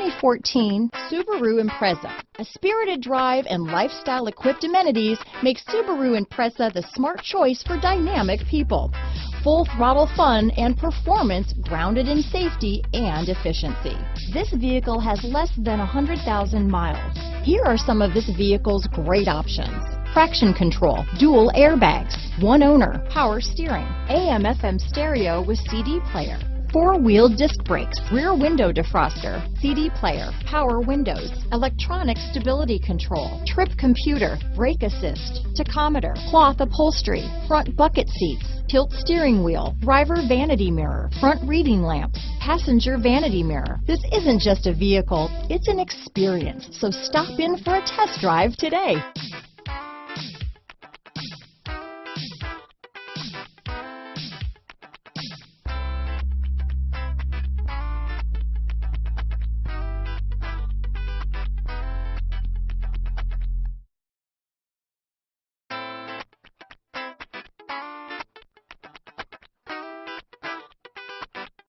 2014 Subaru Impreza. A spirited drive and lifestyle-equipped amenities make Subaru Impreza the smart choice for dynamic people. Full throttle fun and performance grounded in safety and efficiency. This vehicle has less than 100,000 miles. Here are some of this vehicle's great options: traction control, dual airbags, one owner, power steering, AM/FM stereo with CD player, four-wheel disc brakes, rear window defroster, CD player, power windows, electronic stability control, trip computer, brake assist, tachometer, cloth upholstery, front bucket seats, tilt steering wheel, driver vanity mirror, front reading lamps, passenger vanity mirror. This isn't just a vehicle, it's an experience. So stop in for a test drive today.